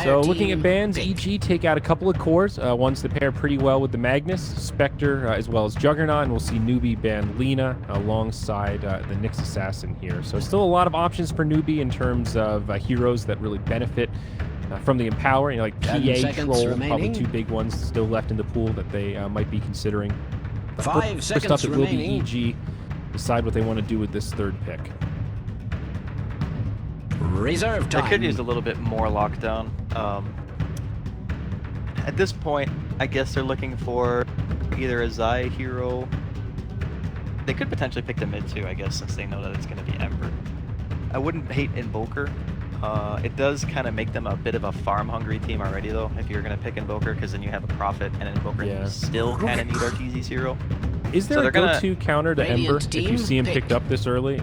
So looking at bans, EG take out a couple of cores, ones that pair pretty well with the Magnus, Spectre, as well as Juggernaut, and we'll see Newbee ban Lena alongside the Nyx Assassin here. So still a lot of options for Newbee in terms of heroes that really benefit from the Empower, like PA, Troll, probably two big ones still left in the pool that they might be considering. First up, it will be EG decide what they want to do with this third pick. Reserve time. They could use a little bit more lockdown. At this point, I guess they're looking for either a Zai hero. They could potentially pick the mid too, I guess, since they know that it's going to be Ember. I wouldn't hate Invoker. It does kind of make them a bit of a farm-hungry team already, though, if you're going to pick Invoker, because then you have a Prophet and an Invoker, and you still kind of need Arteezy's hero. Is there a go-to counter to Ember if you see him picked up this early?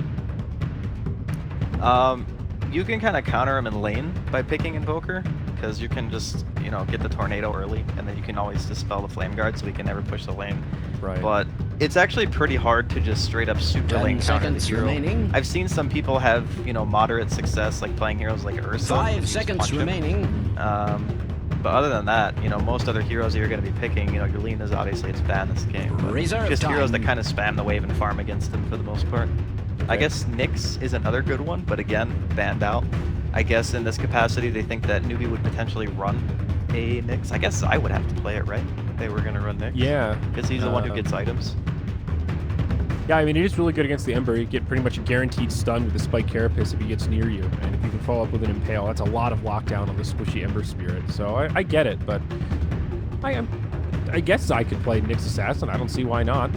You can kind of counter him in lane by picking Invoker, because you can just, you know, get the Tornado early, and then you can always dispel the Flame Guard, so he can never push the lane. Right. But it's actually pretty hard to just straight up super lane counter the hero. I've seen some people have, you know, moderate success, like playing heroes like Ursa. 5 seconds remaining. But other than that, you know, most other heroes that you're going to be picking, you know, your Lena's obviously it's banned this game. But just heroes that kind of spam the wave and farm against them for the most part. I guess Nyx is another good one, but again, banned out. I guess in this capacity, they think that Newbee would potentially run a Nyx. I guess I would have to play it, right? If they were going to run Nyx. Yeah. Because he's the one who gets items. Yeah, I mean, it is really good against the Ember. You get pretty much a guaranteed stun with the Spike Carapace if he gets near you. And if you can follow up with an Impale, that's a lot of lockdown on the squishy Ember Spirit. So I get it, but I guess I could play Nyx Assassin. I don't see why not.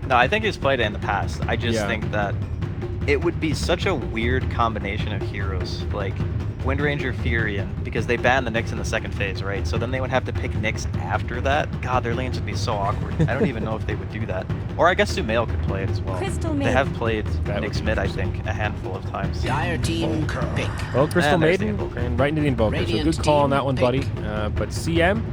No, I think he's played it in the past. I just think that it would be such a weird combination of heroes, like Wind Ranger, Furion, because they banned the Nyx in the second phase, right? So then they would have to pick Nyx after that. God, their lanes would be so awkward. I don't even know if they would do that. Or I guess Sumail could play it as well. They have played Nyx mid, I think, a handful of times. Dire team pick. Well, Crystal Maiden, and right into the Invoker. So good call on that one, buddy. But CM,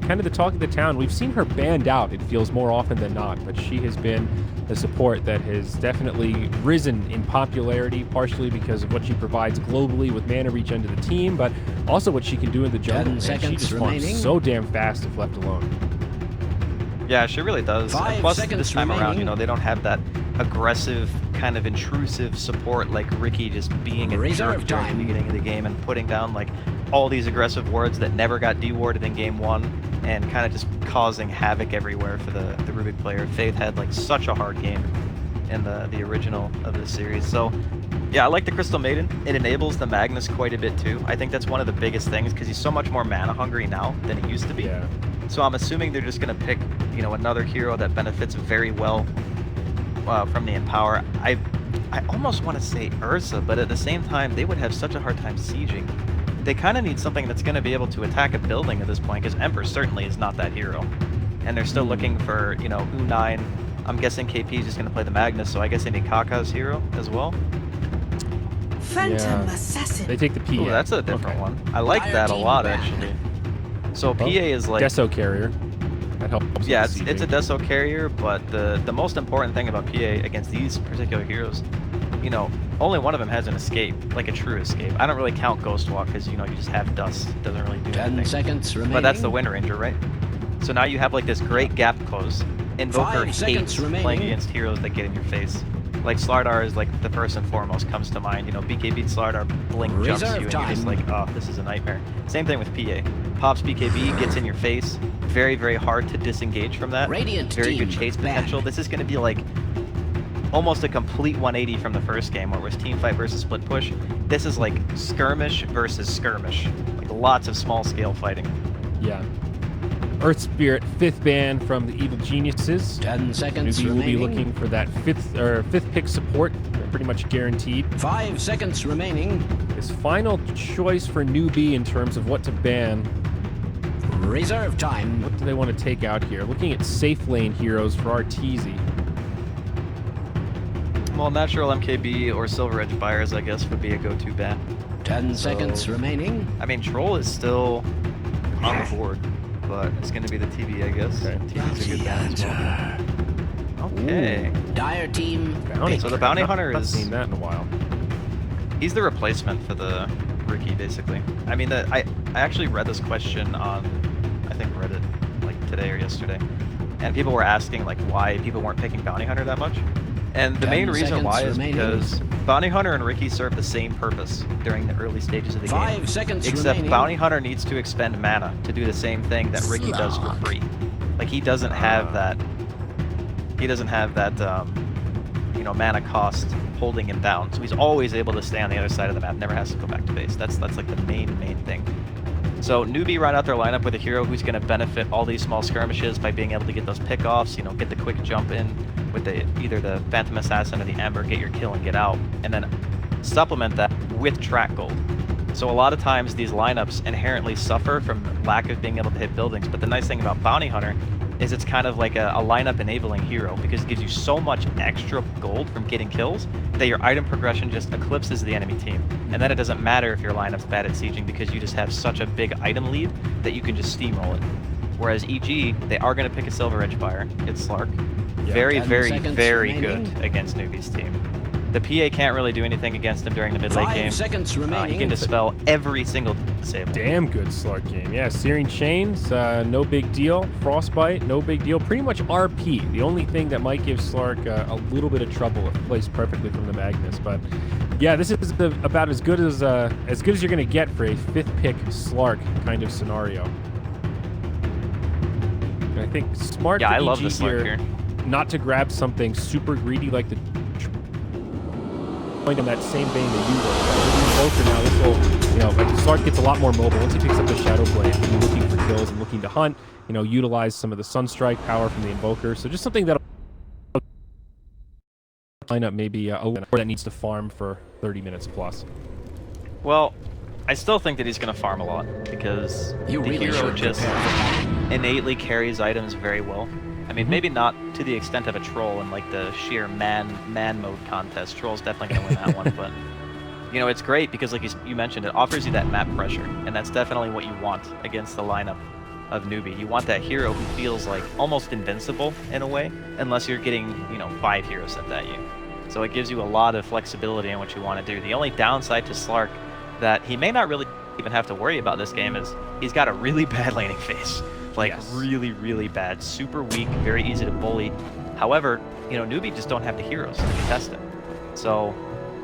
kind of the talk of the town. We've seen her banned out, it feels, more often than not. But she has been a support that has definitely risen in popularity, partially because of what she provides globally with mana reach into the team, but also what she can do in the jungle. And she just farms so damn fast if left alone. Yeah, she really does. And plus, this time around, you know, they don't have that aggressive, kind of intrusive support like Ricky just being a jerk during the beginning of the game and putting down like all these aggressive wards that never got dewarded in game 1 and kind of just causing havoc everywhere for the Rubik player. Faith had like such a hard game in the original of the series. So yeah, I like the Crystal Maiden. It enables the Magnus quite a bit too. I think that's one of the biggest things because he's so much more mana hungry now than he used to be. Yeah. So I'm assuming they're just going to pick, you know, another hero that benefits very well from the Empower. I almost want to say Ursa, but at the same time, they would have such a hard time sieging. They kind of need something that's going to be able to attack a building at this point, because Ember certainly is not that hero. And they're still looking for, you know, U9. I'm guessing KP is just going to play the Magnus, so I guess they need Kaka's hero as well. Phantom Assassin. They take the PA. Ooh, that's a different one. I like that a lot, actually. So PA is like... Deso Carrier. That helps. Yeah, it's a Deso Carrier, but the most important thing about PA against these particular heroes, you know, only one of them has an escape, like a true escape. I don't really count Ghostwalk because, you know, you just have dust. It doesn't really do anything. 10 seconds remaining. But that's the Wind Ranger, right? So now you have like this great gap close. Invoker hates playing against heroes that get in your face. Like Slardar is like the first and foremost comes to mind. You know, BK beats Slardar, Blink jumps you, and you're just like, oh, this is a nightmare. Same thing with PA. Pops BKB, gets in your face. Very, very hard to disengage from that. Very good chase potential. This is going to be like almost a complete 180 from the first game, where it was team fight versus split push. This is like skirmish versus skirmish. Like lots of small scale fighting. Yeah. Earth Spirit, 5th ban from the Evil Geniuses. 10 seconds Newbee will remaining. be looking for that 5th pick support, pretty much guaranteed. 5 seconds remaining. His final choice for Newbee in terms of what to ban. Reserve time. What do they want to take out here? Looking at safe lane heroes for Arteezy. Well, natural MKB or Silver Edge Buyers, I guess, would be a go-to ban. 10 seconds remaining. I mean, Troll is still on the board, but it's going to be the TB, I guess. Okay. TB's a good ban as well. Okay. Dire team. Bounty. So the Bounty Hunter I've is... seen that in a while. He's the replacement for the Ricky, basically. I mean, I actually read this question on, I think, Reddit, like today or yesterday, and people were asking like why people weren't picking Bounty Hunter that much. And the main reason why is because Bounty Hunter and Ricky serve the same purpose during the early stages of the game. 5 seconds Except remaining. Bounty Hunter needs to expend mana to do the same thing that Ricky does for free. Like he doesn't have that. He doesn't have that, you know, mana cost holding him down. So he's always able to stay on the other side of the map. Never has to go back to base. That's like the main thing. So Newbee right out their lineup with a hero who's going to benefit all these small skirmishes by being able to get those pickoffs. You know, get the quick jump in with either the Phantom Assassin or the Ember, get your kill and get out, and then supplement that with track gold. So a lot of times these lineups inherently suffer from lack of being able to hit buildings, but the nice thing about Bounty Hunter is it's kind of like a lineup enabling hero because it gives you so much extra gold from getting kills that your item progression just eclipses the enemy team. And then it doesn't matter if your lineup's bad at sieging because you just have such a big item lead that you can just steamroll it. Whereas EG, they are going to pick a Silver Edge Fire. It's Slark. Yeah. Very, 10 very, seconds very remaining. good against Newbee's team. The PA can't really do anything against him during the mid-late 5 game. seconds He remaining. can dispel every single disable. Damn good Slark game. Yeah, Searing Chains, no big deal. Frostbite, no big deal. Pretty much RP. The only thing that might give Slark a little bit of trouble if placed perfectly from the Magnus. But yeah, this is about as good as you're gonna get for a 5th pick Slark kind of scenario. And I think smart. Yeah, for I love EG the Slark here. Not to grab something super greedy like the in that same vein that you were. With the Invoker now, this will, you know, like Slark gets a lot more mobile once he picks up the Shadow Blade. He's looking for kills and looking to hunt. You know, utilize some of the Sunstrike power from the Invoker. So just something that'll line up maybe a that needs to farm for 30 minutes plus. Well, I still think that he's going to farm a lot because You the really hero should just prepare. innately carries items very well. I mean, maybe not to the extent of a troll in like the sheer man mode contest. Troll's definitely going to win that one, but you know, it's great because like you mentioned, it offers you that map pressure, and that's definitely what you want against the lineup of Newbee. You want that hero who feels like almost invincible in a way, unless you're getting, you know, 5 heroes sent at you. So it gives you a lot of flexibility in what you want to do. The only downside to Slark that he may not really even have to worry about this game is he's got a really bad laning phase. Like really, really bad. Super weak, very easy to bully. However, you know, Newbee just don't have the heroes to contest him. So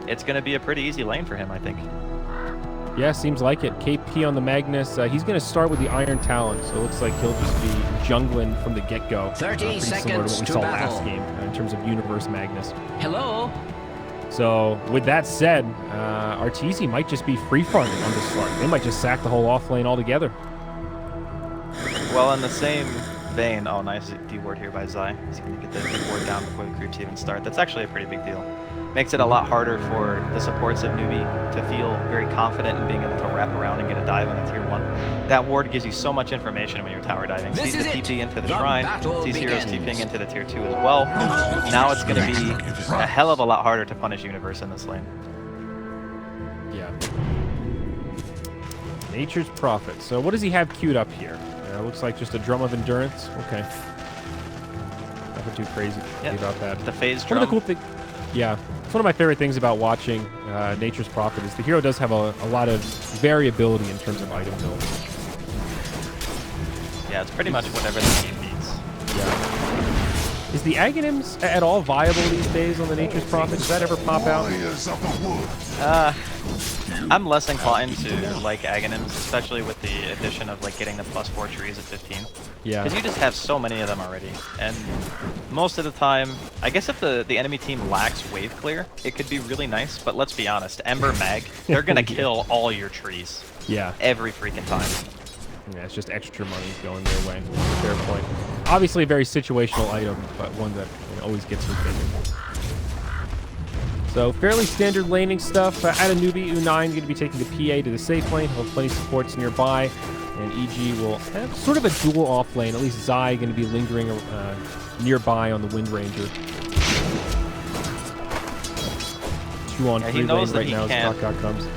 it's going to be a pretty easy lane for him, I think. Yeah, seems like it. KP on the Magnus. He's going to start with the Iron Talon, so it looks like he'll just be jungling from the get-go. 30 pretty similar to seconds what we to saw battle. last game in terms of Universe Magnus. Hello. So with that said, Arteezy might just be free farming on this Slark. They might just sack the whole off lane altogether. Well, in the same vein, oh nice D-ward here by Zai. He's going to get the D-ward down before the creeps even start. That's actually a pretty big deal. Makes it a lot harder for the supports of Newbee to feel very confident in being able to wrap around and get a dive on the tier 1. That ward gives you so much information when you're tower diving. This Sees the is it. TP into the The shrine, battle sees heroes begins. TPing into the tier 2 as well. Now it's going to be a hell of a lot harder to punish Universe in this lane. Yeah. Nature's Prophet. So what does he have queued up here? Looks like just a Drum of Endurance. Okay. Nothing too crazy about that. The phase One drum. of the cool things, yeah, it's one of my favorite things about watching Nature's Prophet is the hero does have a lot of variability in terms of item build. Yeah, it's pretty much whatever the team needs. Yeah. Is the Aghanims at all viable these days on the Nature's Prophet? Does that ever pop out? I'm less inclined to like Aghanims, especially with the addition of like getting the +4 trees at 15. Yeah. Because you just have so many of them already. And most of the time, I guess if the enemy team lacks wave clear, it could be really nice, but let's be honest, Ember Mag, they're gonna kill all your trees. Yeah. Every freaking time. Yeah, it's just extra money going their way. Fair point. Obviously a very situational item, but one that always gets me thinking. So fairly standard laning stuff. Out of Newbee, U9 going to be taking the PA to the safe lane. He'll have plenty of supports nearby. And EG will have sort of a dual off lane. At least Zai going to be lingering nearby on the Wind Ranger. 2 on 3 lane right now as Kaka comes.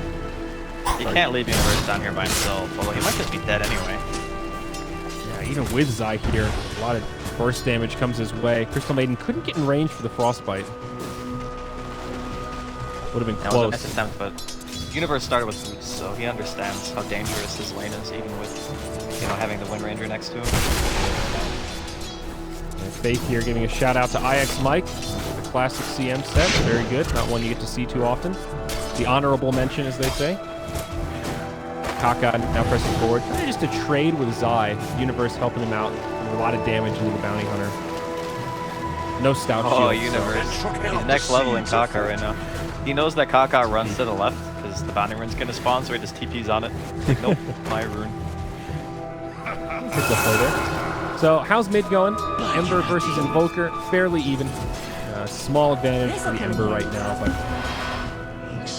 He can't leave Universe down here by himself, although he might just be dead anyway. Yeah, even with Zai here, a lot of burst damage comes his way. Crystal Maiden couldn't get in range for the Frostbite. Would have been That was a close. nice attempt, but Universe started with boots, so he understands how dangerous his lane is, even with, you know, having the Wind Ranger next to him. And Faith here giving a shout out to IX Mike, the classic CM set. Very good. Not one you get to see too often. The honorable mention, as they say. Kaka now pressing forward. Trying just to trade with Zai. Universe helping him out with a lot of damage into the bounty hunter. No stout shield. Oh, Universe. He's next level in Kaka right now. He knows that Kaka runs to the left because the bounty rune's gonna spawn, so he just TPs on it. Like, nope, my rune. Pick the play there. So how's mid going? Ember versus Invoker, fairly even. Small advantage for the Ember right now, but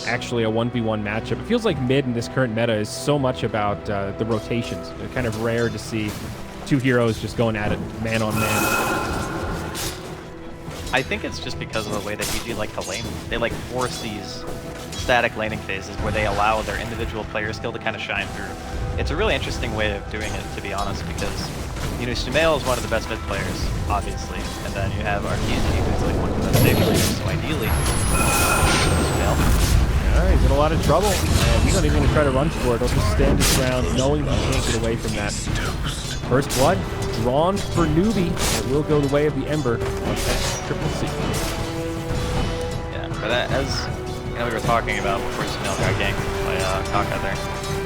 actually a 1v1 matchup. It feels like mid in this current meta is so much about the rotations. It's kind of rare to see two heroes just going at it man on man. I think it's just because of the way that EG like to lane. They like force these static laning phases where they allow their individual player skill to kind of shine through. It's a really interesting way of doing it, to be honest, because, you know, Sumail is one of the best mid players, obviously, and then you have Arteezy, who's like one of the best safe players, so ideally, Sumail. Yeah, he's in a lot of trouble, and he's not even going to try to run for it. He'll just stand his ground, knowing that he can't get away from that. First blood drawn for Newbee. It will go the way of the Ember of Triple C. Yeah, but as you know, we were talking about before Sumail got ganked by Kaka there.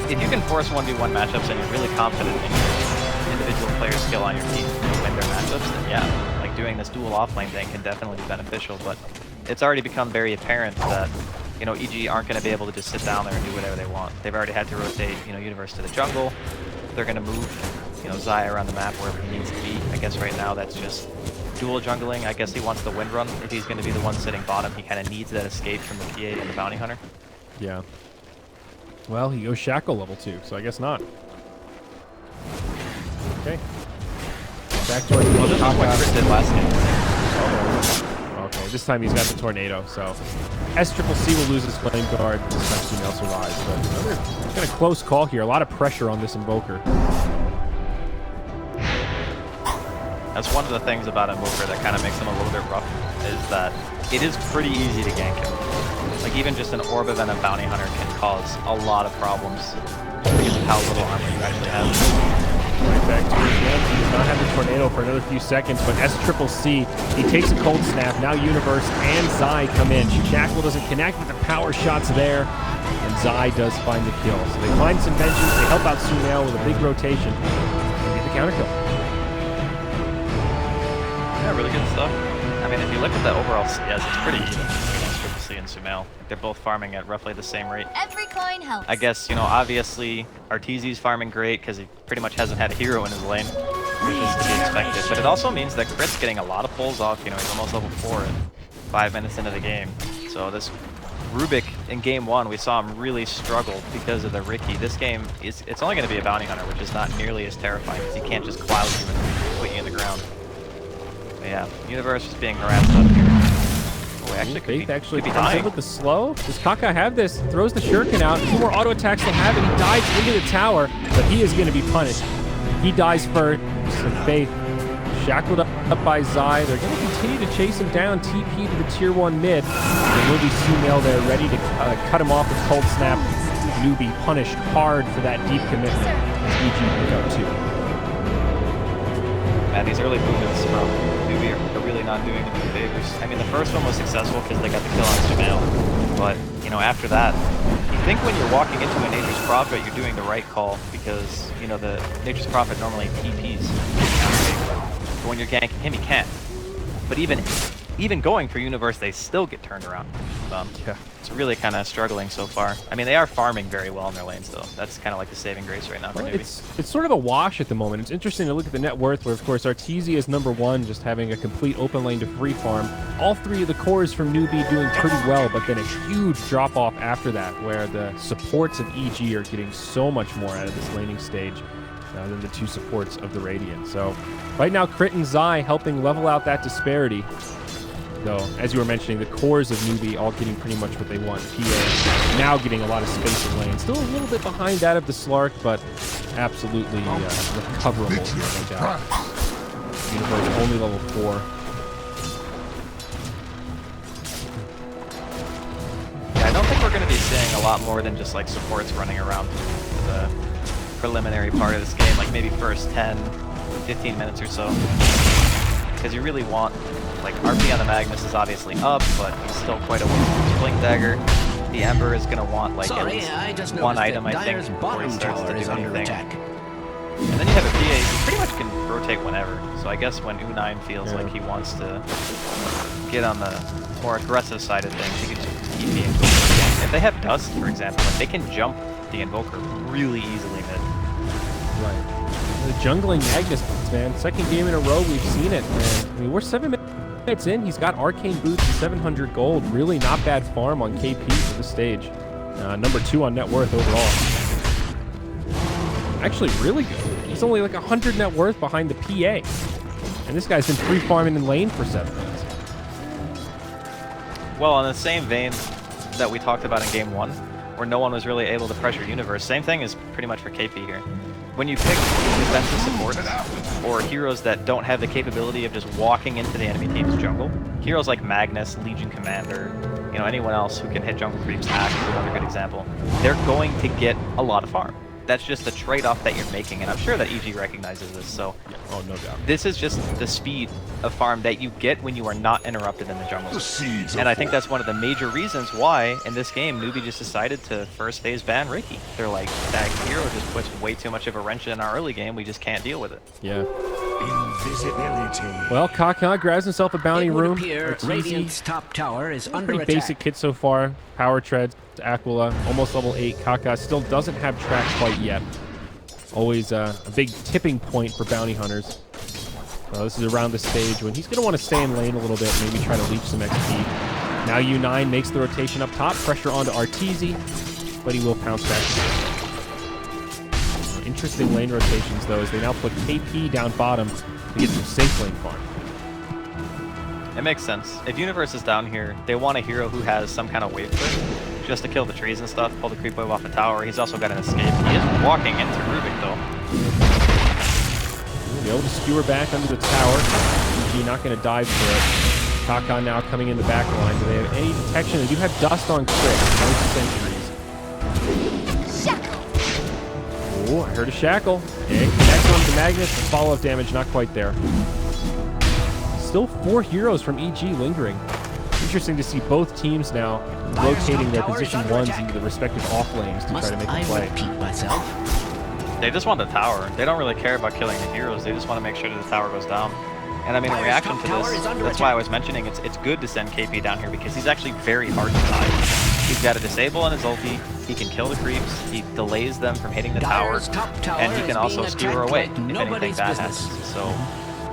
If you can force 1v1 matchups and you're really confident in your individual player skill on your team to win their matchups, then yeah, like doing this dual offlane thing can definitely be beneficial. But it's already become very apparent that, you know, EG aren't going to be able to just sit down there and do whatever they want. They've already had to rotate, you know, Universe to the jungle. They're going to move, you know, Zai around the map wherever he needs to be. I guess right now that's just dual jungling. I guess he wants the wind run. If he's going to be the one sitting bottom, he kind of needs that escape from the PA and the bounty hunter. Yeah. Well, he goes Shackle level 2, so I guess not. Okay. Back to our Well, this is what Chris did last game. Okay, this time he's got the Tornado, so S-Triple-C will lose his flame guard. This time Sumail survives, but another kind of close call here. A lot of pressure on this Invoker. That's one of the things about Invoker that kind of makes him a little bit rough, is that it is pretty easy to gank him. Like, even just an Orb of Venom Bounty Hunter can cause a lot of problems because of how little armor you actually have. Right back to his hand. He does not have the Tornado for another few seconds, but S-Triple-C, he takes a Cold Snap. Now Universe and Zai come in. Shackle doesn't connect with the power shots there, and Zai does find the kill. So they find some vengeance, they help out Sumail with a big rotation, and get the counter kill. Yeah, really good stuff. I mean, if you look at the overall CS, it's pretty even against Triple C and Sumail. They're both farming at roughly the same rate. Every coin helps. I guess, you know, obviously, Arteezy's farming great because he pretty much hasn't had a hero in his lane, which is to be expected. But it also means that Crit's getting a lot of pulls off. You know, he's almost level 4 in 5 minutes into the game. So this Rubik in game 1, we saw him really struggle because of the Riki. This game, it's only going to be a bounty hunter, which is not nearly as terrifying because he can't just cloud you and put you in the ground. But yeah, Universe is being harassed up here. Oh, actually Faith actually could be comes in dying. with the slow. Does Kaka have this? Throws the Shuriken out. 2 more auto attacks to have it. He dives into the tower, but he is going to be punished. He dies first. And Faith shackled up by Zai. They're going to continue to chase him down. TP to the tier 1 mid. There will be Sumail there ready to cut him off with Cold Snap. Newbee punished hard for that deep commitment. EG pick up 2. Man, these early movements from Newbee are really not doing them any favors. I mean, the first one was successful because they got the kill on Sumail, but, you know, after that, you think when you're walking into a Nature's Prophet, you're doing the right call because, you know, the Nature's Prophet normally TPs. But when you're ganking him, he can't. But even going for Universe, they still get turned around. Yeah. It's really kind of struggling so far. I mean, they are farming very well in their lanes, though. That's kind of like the saving grace right now for Well, Newbee. it's sort of a wash at the moment. It's interesting to look at the net worth, where, of course, Arteezy is #1, just having a complete open lane to free farm. All 3 of the cores from Newbee doing pretty well, but then a huge drop-off after that, where the supports of EG are getting so much more out of this laning stage than the 2 supports of the Radiant. So right now, Crit and Zai helping level out that disparity. Though, as you were mentioning, the cores of Newbee all getting pretty much what they want. PA now getting a lot of space in lane. Still a little bit behind that of the Slark, but absolutely recoverable here, no doubt. Universe only level 4. Yeah, I don't think we're going to be seeing a lot more than just like supports running around for the preliminary part of this game, like maybe first 10, 15 minutes or so. Because you really want, like, RP on the Magnus is obviously up, but he's still quite a ways from Blink Dagger. The Ember is going to want, like, at least one item, I think, before he starts to do anything. And then you have a PA who pretty much can rotate whenever. So I guess when U9 feels like he wants to get on the more aggressive side of things, he can just keep the Invoker. If they have Dust, for example, like, they can jump the Invoker really easily mid. Right. The jungling Magnus, man. Second game in a row we've seen it, man. I mean, we're 7 minutes in. He's got Arcane Boots and 700 gold. Really not bad farm on KP for the stage. Number 2 on net worth overall. Actually, really good. He's only like 100 net worth behind the PA. And this guy's been free farming in lane for 7 minutes. Well, in the same vein that we talked about in game 1, where no one was really able to pressure Universe, same thing is pretty much for KP here. When you pick defensive supports or heroes that don't have the capability of just walking into the enemy team's jungle, heroes like Magnus, Legion Commander, you know, anyone else who can hit jungle creeps, Ash is another good example, they're going to get a lot of farm. That's just the trade-off that you're making, and I'm sure that EG recognizes this, so... Yeah. Oh, no doubt. This is just the speed of farm that you get when you are not interrupted in the jungle. And I think that's one of the major reasons why, in this game, Newbee just decided to first phase ban Reiki. They're like, that hero just puts way too much of a wrench in our early game, we just can't deal with it. Yeah. Invisibility. Well, Kaka grabs himself a bounty room. It's Radiant's top tower is under Pretty attack. basic kit so far. Power treads, Aquila, almost level 8. Kaka still doesn't have track quite yet. Always a big tipping point for bounty hunters. This is around the stage when he's going to want to stay in lane a little bit, maybe try to leech some XP. Now U9 makes the rotation up top, pressure onto Arteezy, but he will pounce back. Interesting lane rotations, though, as they now put KP down bottom to get some safe lane farm. It makes sense. If Universe is down here, they want a hero who has some kind of wave clip, just to kill the trees and stuff, pull the creep wave off the tower. He's also got an escape. He is walking into Rubik, though. Be able to skewer back under the tower. EG not going to dive for it. Kaka now coming in the back line. Do they have any detection? They do have Dust on crit. No sentries. Oh, I heard a shackle. Okay, connects onto the Magnus. The follow-up damage not quite there. Still 4 heroes from EG lingering. Interesting to see both teams now rotating their position ones into the respective off lanes to try to make a play. They just want the tower. They don't really care about killing the heroes. They just want to make sure that the tower goes down. And I mean, in reaction to this, that's why I was mentioning it's good to send KP down here because he's actually very hard to die. He's got a disable on his ulti. He can kill the creeps. He delays them from hitting the tower, and he can also skewer away if anything bad happens. So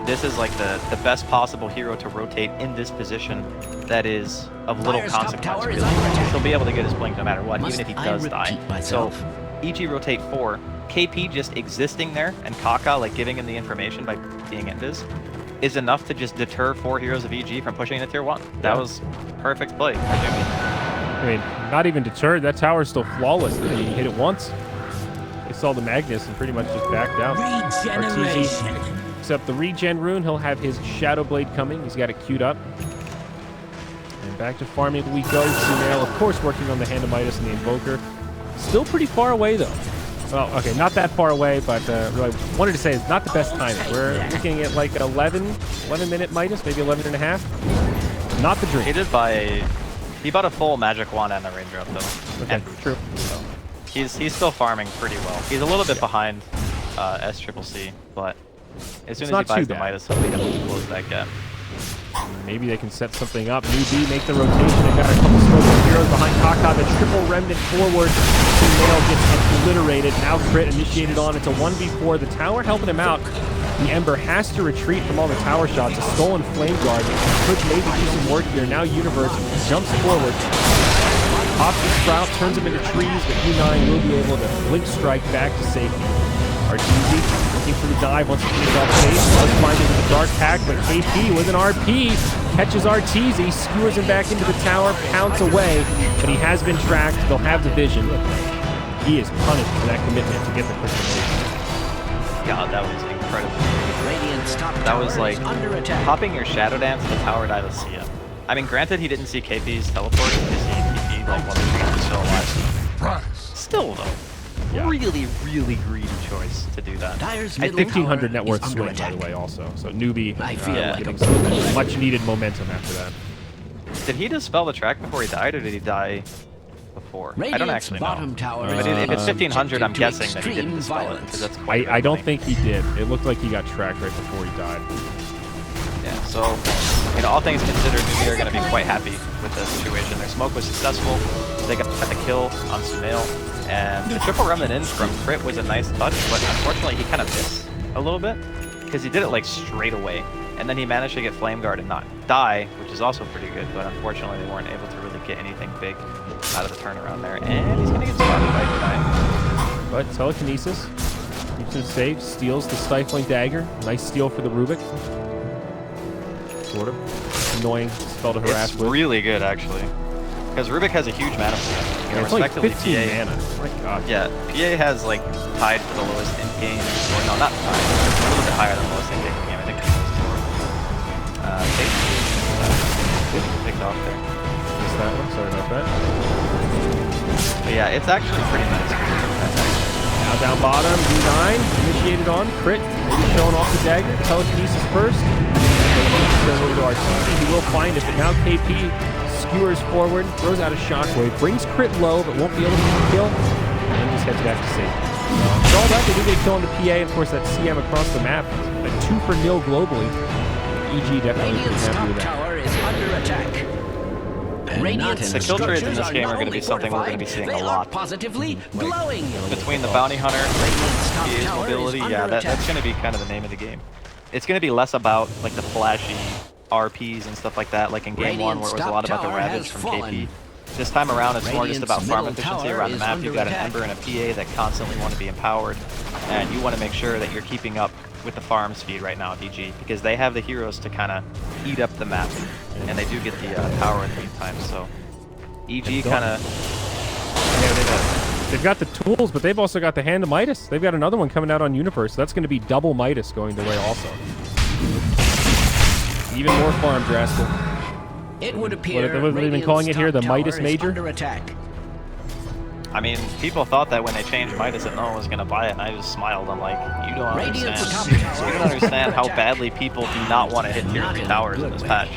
this is like the best possible hero to rotate in this position that is of little consequence, really. He'll be able to get his blink no matter what, even if he does die. So EG rotate 4. KP just existing there and Kaka like giving him the information by being invis is enough to just deter 4 heroes of EG from pushing into tier 1. That was perfect play. I mean, not even deterred. That tower's still flawless. He hit it once. They saw the Magnus and pretty much just backed out. Arteezy picks up the regen rune. He'll have his Shadow Blade coming. He's got it queued up. And back to farming we go. Sumail, of course, working on the Hand of Midas and the Invoker. Still pretty far away, though. Well, okay, not that far away, but really wanted to say it's not the best timing. We're looking at like 11-minute Midas, maybe 11 and a half. Not the dream. He did buy he bought a full magic wand and the ranger up though. Okay, true. So he's still farming pretty well. He's a little bit behind SCCC, but as soon as he buys the Midas, he'll be able to close that gap. Maybe they can set something up. Newbee make the rotation. They've got a couple smoking heroes behind Kaka. The triple remnant forward. Sumail gets obliterated. Now crit initiated on. It's a 1v4. The tower helping him out. The Ember has to retreat from all the tower shots. A stolen flame guard. Could maybe do some work here. Now Universe jumps forward. Pops the sprout, turns him into trees, but U9 will be able to blink strike back to safety. Arteezy looking for the dive once he gets off base. Does find into the dark pack, but KP with an RP catches Arteezy, skewers him back into the tower, pounce away, but he has been tracked. They'll have the vision. He is punished for that commitment to get the crystal. God, that was incredible. That was like popping your Shadow Dance to the tower dive to see him. I mean, granted, he didn't see KP's teleport because he like, wasn't so alive. Still though, Yeah. really, really greedy choice to do that. Dyer's At middle 1,500 tower net worth is under swing, by the attack. way, also. So Newbee I feel like getting a some much needed momentum after that. Did he dispel the track before he died, or did he die before? I don't actually bottom know. tower But if it's 1,500, I'm guessing that he didn't dispel it, because that's quite I don't annoying. think he did. It looked like he got tracked right before he died. Yeah, so, you know, all things considered, Newbee are going to be quite happy with the situation. Their smoke was successful. They got the kill on Sumail. And the triple remnant in from Crit was a nice touch, but unfortunately he kind of missed a little bit, because he did it like straight away. And then he managed to get Flame Guard and not die, which is also pretty good, but unfortunately they weren't able to really get anything big out of the turnaround there. And he's going to get spotted by Newbee. But telekinesis keeps him safe, steals the stifling dagger. Nice steal for the Rubik. Sort of annoying spell to harass It's with. really good, actually. Because Rubik has a huge mana pool. You know, It's like respectively, 15 PA. mana. My God. Yeah, PA has like tied for the lowest in game. Or no, not tied. It's a little bit higher than the lowest in game. I think it's picked off there. Missed that one. Sorry about that. But yeah, it's actually pretty nice. Now down bottom, D9 initiated on Crit. Maybe showing off the dagger. Telekinesis first. Still to RTZ. He will find it, but now KP skewers forward, throws out a shockwave, brings Crit low, but won't be able to get the kill, and then just heads back to safety. For all that, they do get a kill on the PA, and of course that CM across the map, a 2-for-0 globally. EG definitely pretty Radiant's happy with top that. tower is under attack. The kill trades in this game are going to be something we're going to be seeing a lot. Positively glowing. Between the Bounty Hunter, PA's mobility, yeah, that's going to be kind of the name of the game. It's going to be less about like the flashy RPs and stuff like that, like in game 1 where it was a lot about the Ravage from KP. This time around, it's more just about farm efficiency around the map. You've got an Ember and a PA that constantly want to be empowered, and you want to make sure that you're keeping up with the farm speed right now, DG, because they have the heroes to kind of eat up the map, and they do get the power in the meantime. So EG kind of They've got the tools, but they've also got the Hand of Midas. They've got another one coming out on Universe, so that's going to be double Midas going their way also. Even more farm, Draskell. It would appear What have they been calling it here? The Midas Major? under attack. I mean, people thought that when they changed Midas that no one was going to buy it, and I just smiled. I'm like, you don't understand. You don't understand how badly people do not want to hit tier 3 towers in this patch.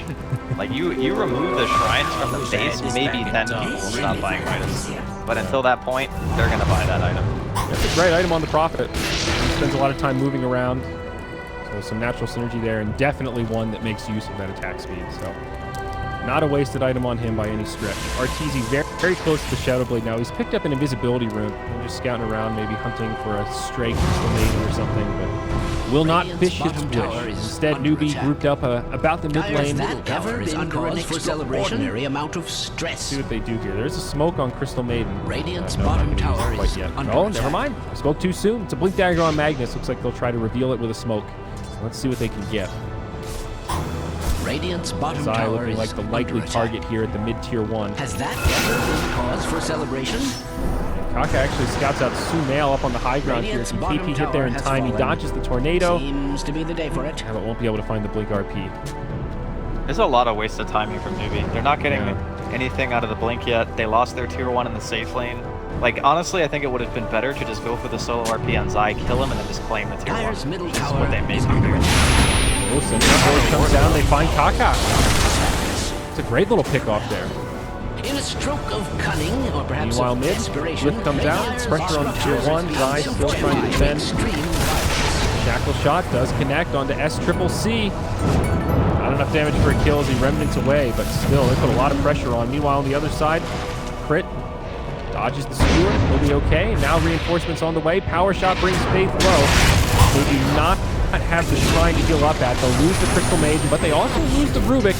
Like, you remove the shrines from the base, maybe then people will stop buying Midas. But until that point, they're going to buy that item. That's a great item on the Prophet. He spends a lot of time moving around, so some natural synergy there, and definitely one that makes use of that attack speed. So not a wasted item on him by any stretch. RTZ very, very close to the Shadow Blade now. He's picked up an invisibility rune and just scouting around, maybe hunting for a stray crystal maiden or something, but will not fish his wish. Instead, Newbee grouped up about the mid lane. That ever is under an extraordinary amount of stress. See what they do here. There's a smoke on Crystal Maiden. Radiant's No, bottom not gonna use tower it quite is yet. under Oh, attack. never mind. Spoke too soon. It's a Blink Dagger on Magnus. Looks like they'll try to reveal it with a smoke. Let's see what they can get. Radiant's bottom Zai tower looking is like the under likely attack. target here at the mid-tier 1. Has that ever been cause for celebration? Kaka actually scouts out Sumail up on the high ground Radiant's here. Can bottom KP hit there in tower has time? He fallen. dodges the tornado. Seems to be the day for it. Yeah, but won't be able to find the Blink RP. There's a lot of wasted timing from Newbee. They're not getting anything out of the Blink yet. They lost their tier 1 in the safe lane. Like, honestly, I think it would have been better to just go for the solo RP on Zai, kill him, and then just claim the tier 1. Dyer's middle Which is tower what they made is me under do. attack. Oh, Sentinel comes down. They find Kaka. It's a great little pick off there. In a stroke of cunning, or perhaps Meanwhile, of mid, desperation, Lift comes out. Radiant's Pressure on tier structures 1. is Zai being still trying to fortified defend. extreme violence. Shackle shot does connect onto S-triple-C. Not enough damage for a kill as he remnants away, but still, they put a lot of pressure on. Meanwhile, on the other side, Crit dodges the skewer. He'll be okay. Now reinforcements on the way. Power shot brings Faith low. They do not have the shrine to heal up at. They'll lose the Crystal Maiden, but they also lose the Rubik.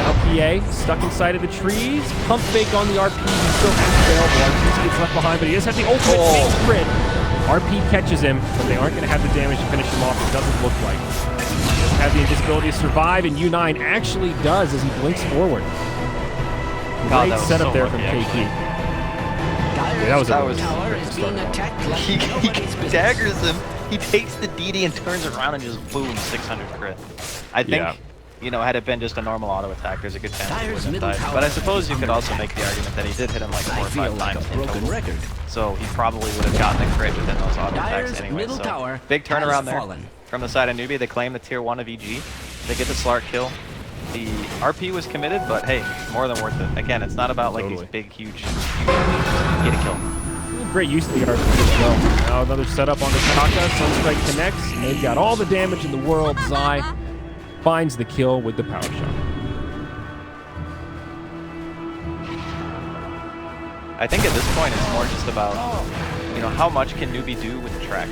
Now PA stuck inside of the trees. Pump fake on the RP. He still has available. RTZ gets left behind, but he does have the ultimate takes Crit. RP catches him, but they aren't going to have the damage to finish him off. It doesn't look like. He doesn't have the invisibility to survive, and U9 actually does as he blinks forward. God, Great that was setup so there lucky, from actually. KP. Dyer's that was a bottom really tower good is start. being attacked like He nobody's business. daggers him. He takes the DD and turns around and just boom, 600 crit. I think Yeah. you know, had it been just a normal auto attack, there's a good chance he Dyer's wouldn't have middle died. But I tower suppose you is could under also attack. make the argument that he did hit him like 4 or I feel 5 like times a in broken total. record. So he probably would have gotten a crit within those auto Dyer's attacks anyway. middle So tower big turnaround has there fallen. from the side of Newbee. They claim the tier 1 of EG. They get the Slark kill. The RP was committed, but hey, more than worth it. Again, it's not about like these big, huge get a kill. Great use of the RP as well. Now another setup on the Kaka. Sunstrike connects, and they've got all the damage in the world. Zai finds the kill with the power shot. I think at this point it's more just about, you know, how much can Newbee do with the track.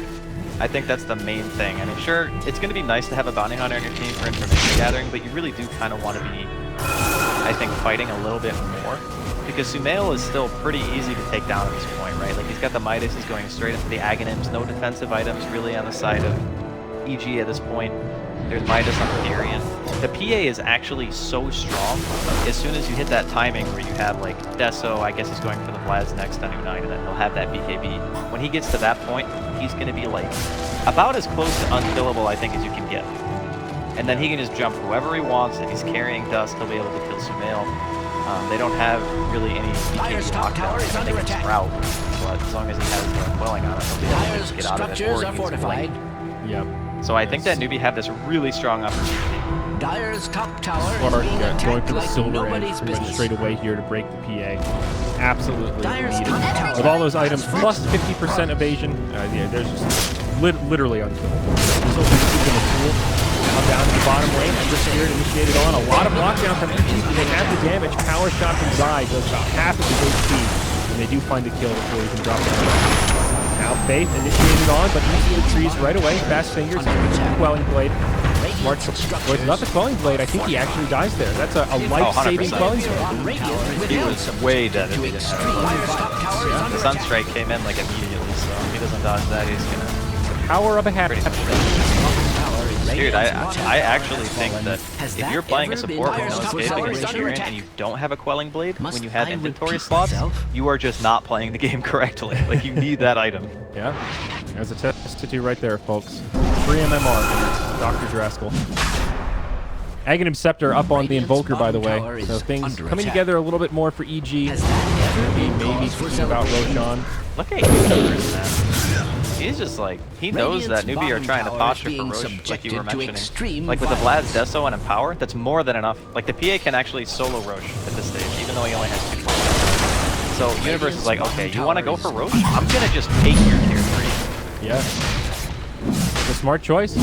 I think that's the main thing. I mean, sure, it's going to be nice to have a bounty hunter on your team for information gathering, but you really do kind of want to be, I think, fighting a little bit more. Because Sumail is still pretty easy to take down at this point, right? Like, he's got the Midas, he's going straight into the Aghanims, no defensive items really on the side of EG at this point. There's Midas on the Therian. The PA is actually so strong. As soon as you hit that timing where you have, like, Deso, I guess he's going for the Vlad's next on U9, and then he'll have that BKB. When he gets to that point, he's going to be, like, about as close to unkillable, I think, as you can get. And then he can just jump whoever he wants. If he's carrying Dust, he'll be able to kill Sumail. They don't have really any Dyer's BKB top tower knockdowns. is I under think it's attack. Sprout, but as long as he has the Quelling on it, he'll be able Dyer's to get out of it. structures Or are use fortified. Blink. Yep. So I think that Newbee have this really strong opportunity. Dyer's top tower Slark is being going attacked for the like silver nobody's edge pretty much business. straight away here to break the PA. Absolutely Dyer's needed. top tower With all those items plus 50% evasion, yeah, there's just literally unkillable. This will be keeping a tool. Now down to the bottom lane, Ember Spirit initiated on. A lot of lockdown from EG, but they have the damage. Power shot from Zai does about half of his HP, and they do find the kill before he can drop it. Now Faith initiated on, but easy to trees right away. Fast fingers, Quelling Blade. Smart choice. Not the Quelling Blade. I think he actually dies there. That's a life-saving 100%. Quelling Blade. He was way dead if he didn't have Dyer's top tower is it. under The Sunstrike came in like immediately, so if he doesn't dodge that, he's gonna Power of a hat. pretty much die. Dude, I actually think that if you're playing a support with no escaping or Centurion and you don't have a Quelling Blade, when you have inventory slots, you are just not playing the game correctly. Like, you need that item. Yeah, there's a test to do right there, folks. 3 MMR, Dr. Draskell. Aghanim Scepter up on the Invoker, by the way. So things coming together a little bit more for EG. Maybe thinking about Roshan. Look at Universe, man. He's just like, he knows that Newbee are trying to posture for Roche, like you were mentioning. Like with the Vlad's Deso and Empower, that's more than enough. Like the PA can actually solo Roche at this stage, even though he only has 2 points. So Universe is like, okay, you want to go for Roche? I'm going to just take your tier 3. Yeah. It's a smart choice.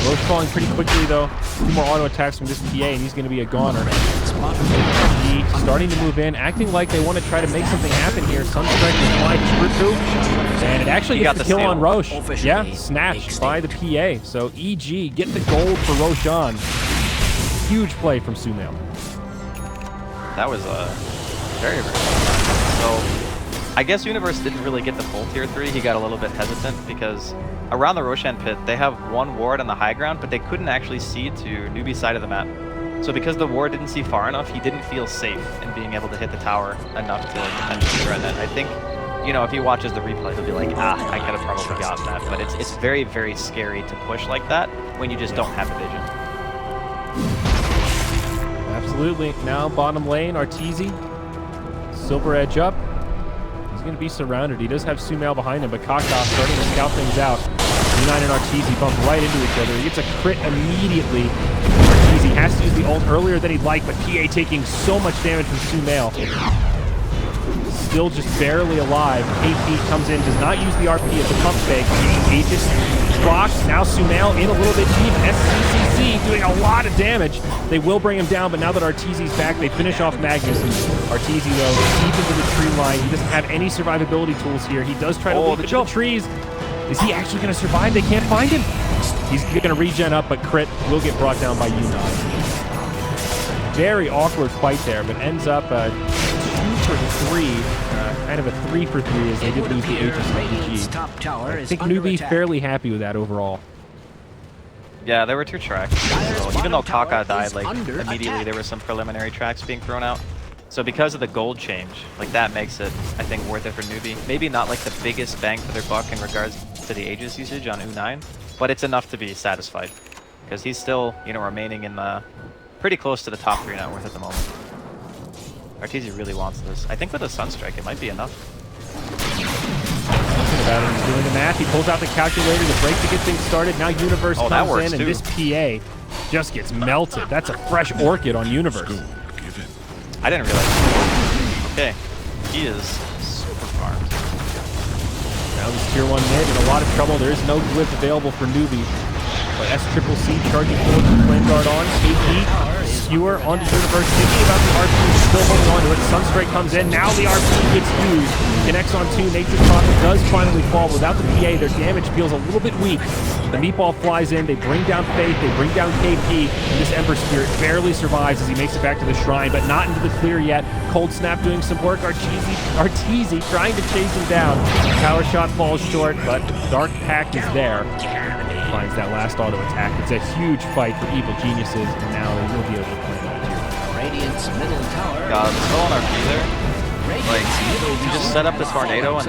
Roche falling pretty quickly, though. 2 more auto attacks from this PA, and he's going to be a goner. EG starting to move in, acting like they want to try to make something happen here. Sunstrike is flying through. And it actually gets the kill on Roche. Yeah, snatched by the PA. So EG get the gold for Roshan. Huge play from Sumail. That was very, very So I guess Universe didn't really get the full tier 3. He got a little bit hesitant because around the Roshan pit, they have 1 ward on the high ground, but they couldn't actually see to Newbee's side of the map. So because the ward didn't see far enough, he didn't feel safe in being able to hit the tower enough to potentially threaten it. I think, you know, if he watches the replay, he'll be like, I could have probably gotten that. But it's very, very scary to push like that when you just don't have the vision. Absolutely. Now bottom lane, Arteezy. Silver Edge up. He's going to be surrounded. He does have Sumail behind him, but Kaka starting to scout things out. U9 and Arteezy bump right into each other. He gets a crit immediately. Arteezy has to use the ult earlier than he'd like, but PA taking so much damage from Sumail. Still just barely alive. KP comes in, does not use the RP as a pump fake. Aegis, Rock, now Sumail in a little bit deep. SCCC doing a lot of damage. They will bring him down, but now that Arteezy's back, they finish off Magnus. Arteezy, though, deep into the tree line. He doesn't have any survivability tools here. He does try to leap into the trees. Is he actually going to survive? They can't find him. He's going to regen up, but crit will get brought down by U9. Very awkward fight there, but ends up 2 for 3. Kind of a 3 for 3 as they did lose the Aegis of PG. I think Newbee fairly happy with that overall. Yeah, there were 2 tracks. So even though Kaka died, like, immediately there were some preliminary tracks being thrown out. So because of the gold change, like, that makes it, I think, worth it for Newbee. Maybe not, like, the biggest bang for their buck in regards to the Aegis usage on U9, but it's enough to be satisfied. Because he's still, you know, remaining in the pretty close to the top 3 net worth at the moment. Arteezy really wants this. I think with a Sunstrike, it might be enough. Thinking about it, he's doing the math. He pulls out the calculator, the break to get things started. Now Universe comes in, and this PA just gets melted. That's a fresh Orchid on Universe. I didn't realize. Okay, he is super farmed. Now this tier 1 mid in a lot of trouble. There is no glyph available for Newbee. But SCCC charging forward with Flame Guard on. KP, Skewer onto Universe, thinking about the RP, still holding on to it. Sunstrike comes in, now the RP gets used. Connects on 2, Nature's Prophet does finally fall. Without the PA, their damage feels a little bit weak. The Meatball flies in, they bring down Faith, they bring down KP, and this Ember Spirit barely survives as he makes it back to the Shrine, but not into the clear yet. Cold Snap doing some work, Arteezy trying to chase him down. Power Shot falls short, but Dark Pact is there. Finds that last auto attack. It's a huge fight for Evil Geniuses, and now they will be able to play that here. Radiant's middle tower. God, still on RP there. Like, you just set up the Tornado and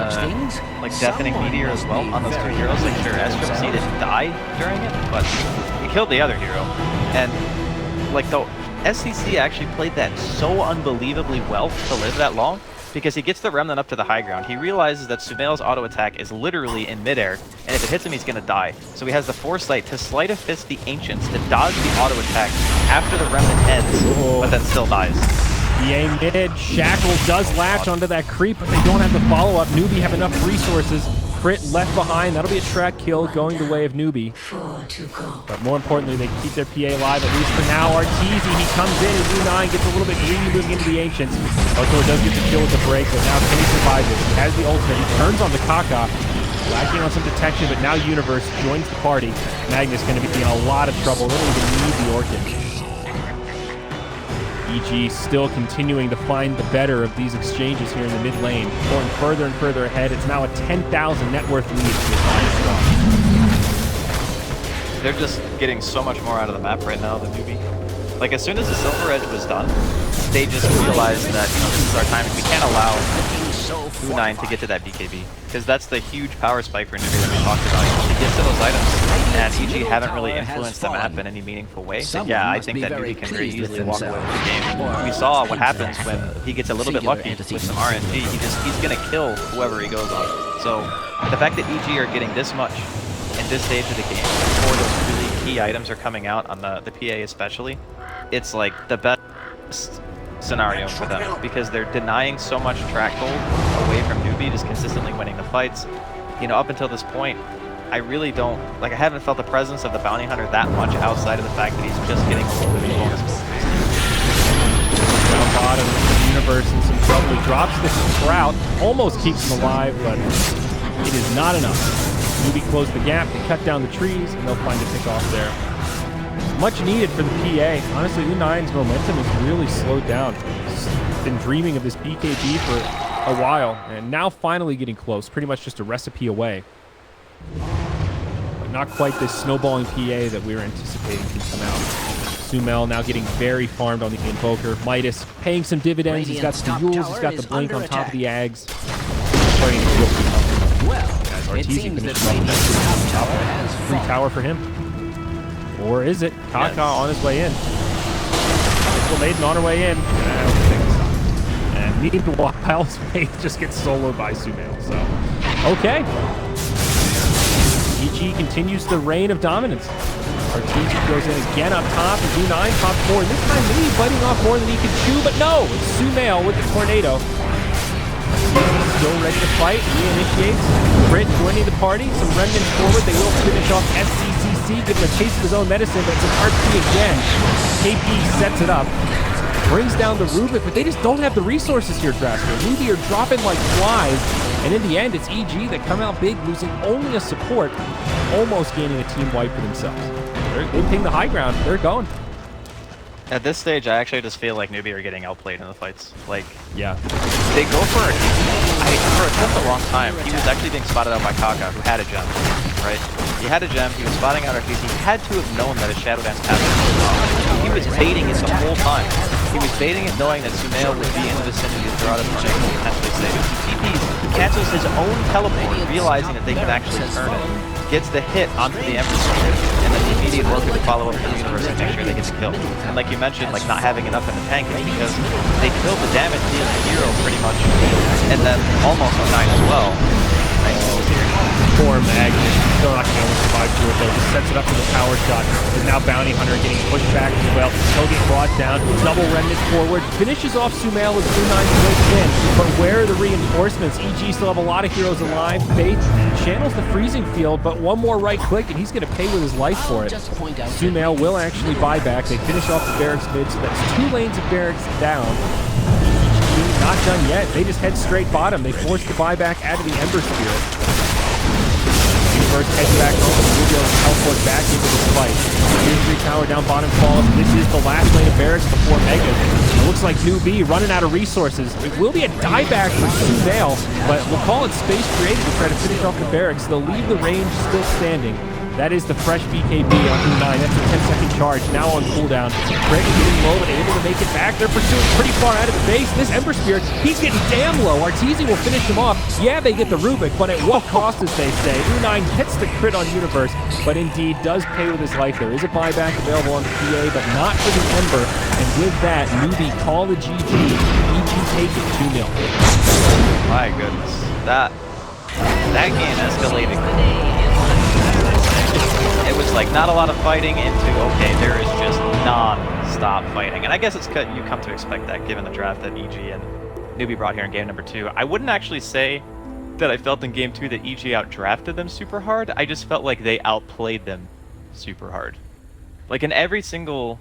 like Deafening Meteor as well on those 2 heroes. Like, sure, SCCC didn't die during it, but he killed the other hero. And, like, though, SCC actually played that so unbelievably well to live that long, because he gets the Remnant up to the high ground. He realizes that Sumail's auto attack is literally in midair, and if it hits him, he's gonna die. So he has the foresight to Sleight of Fist the Ancients to dodge the auto attack after the Remnant ends, but then still dies. PA mid, Shackle does latch onto that creep, but they don't have the follow-up. Newbee have enough resources. Crit left behind. That'll be a track kill going the way of Newbee. But more importantly, they keep their PA alive, at least for now. Arteezy, he comes in, and U9 gets a little bit greedy moving into the Ancients. Otor does get the kill with the break, but now can he survive this? He has the ultimate. He turns on the Kaka, lacking on some detection, but now Universe joins the party. Magnus going to be in a lot of trouble. They don't even need the Orchid. EG still continuing to find the better of these exchanges here in the mid lane. Going further and further ahead. It's now a 10,000 net worth lead for the They're just getting so much more out of the map right now than Newbee. Like, as soon as the Silver Edge was done, they just realized that, you know, this is our time. We can't allow U9 to get to that BKB, because that's the huge power spike for Newbee that we talked about. He gets to those items, and EG haven't really influenced the map in any meaningful way. So yeah, I think that Newbee can very easily walk away with the game. We saw what happens when he gets a little bit lucky with some RNG. He's gonna kill whoever he goes on. So the fact that EG are getting this much in this stage of the game, before those really key items are coming out on the PA especially, it's like the best scenario for them, because they're denying so much track gold away from Newbee, just consistently winning the fights. You know, up until this point, I really don't, like, I haven't felt the presence of the Bounty Hunter that much outside of the fact that he's just getting a little bit of bonus. Down bottom, Universe in some trouble. He drops the Sprout, almost keeps him alive, but it is not enough. Newbee closed the gap, they cut down the trees, and they'll find a pick off there. Much needed for the PA. Honestly, U9's momentum has really slowed down. He's been dreaming of this BKB for a while, and now finally getting close. Pretty much just a recipe away. But not quite this snowballing PA that we were anticipating can come out. Sumail now getting very farmed on the Invoker. Midas paying some dividends. He's got the Yules, he's got the Blink on top of the Ags. Starting to feel pretty comfortable. As Arteezy finishes off that free tower for him. Or is it? Kaka on his way in. Little Maiden on her way in. I don't think so. And meanwhile, Faith just gets soloed by Sumail. So, okay. EG continues the reign of dominance. Arteezy goes in again up top. U9 top 4. And this time, maybe biting off more than he can chew. But no, it's Sumail with the Tornado. Arteezy still ready to fight. Reinitiates. Crit joining the party. Some remnants forward. They will finish off SCCC. Give him a taste of his own medicine, but it's an RP again. KP sets it up. Brings down the Rubik, but they just don't have the resources here, Drasker. Newbee are dropping like flies, and in the end, it's EG that come out big, losing only a support, almost gaining a team wipe for themselves. They ping the high ground. They're going. At this stage, I actually just feel like Newbee are getting outplayed in the fights. Like, yeah, they go for it. For such a long time, he was actually being spotted out by Kaka, who had a gem. right? He had a gem, he was spotting out RPs, he had to have known that a Shadow Dance happened. He was baiting it the whole time. He was baiting it knowing that Sumail would be in the vicinity of Dorado Tornado and potentially save it. He TPs, cancels his own teleport, realizing that they can actually turn it. Gets the hit onto the Ember Spirit, and then the immediate work to follow up in the universe and make sure they get the kill. And like you mentioned, like not having enough in the tank is because they killed the damage dealing hero pretty much, and then almost on 9 as well. Right? Poor Magnus, still not going to be able to survive through it though. He sets it up for the power shot. There's now Bounty Hunter getting pushed back as well. He'll get brought down. Double remnant forward. Finishes off Sumail with 2-9 breaks in. But where are the reinforcements? EG still have a lot of heroes alive. Faith channels the freezing field, but one more right click and he's going to pay with his life for it. Sumail will actually buy back. They finish off the barracks mid, so that's 2 lanes of barracks down. Not done yet. They just head straight bottom. They force the buyback out of the Ember Spirit. Universe heads back home and we'll be able to teleport back into this fight. Tier 3 tower down bottom falls. This is the last lane of barracks before Mega. It looks like Newbee running out of resources. It will be a dieback for Sumail, but we'll call it space created to try to finish off the barracks. They'll leave the range still standing. That is the fresh BKB on E9. That's a 10-second charge, now on cooldown. Craig is getting low, but able to make it back. They're pursuing pretty far out of the base. This Ember Spirit, he's getting damn low. Arteezy will finish him off. Yeah, they get the Rubik, but at what cost, as they say? E9 gets the crit on Universe, but indeed does pay with his life. There is a buyback available on PA, but not for the Ember. And with that, Newbee call the GG. EG take it 2-0. My goodness. That game escalated. It was like not a lot of fighting into, okay, there is just non-stop fighting. And I guess it's you come to expect that given the draft that EG and Newbee brought here in game number 2. I wouldn't actually say that I felt in game 2 that EG outdrafted them super hard. I just felt like they outplayed them super hard. Like in every single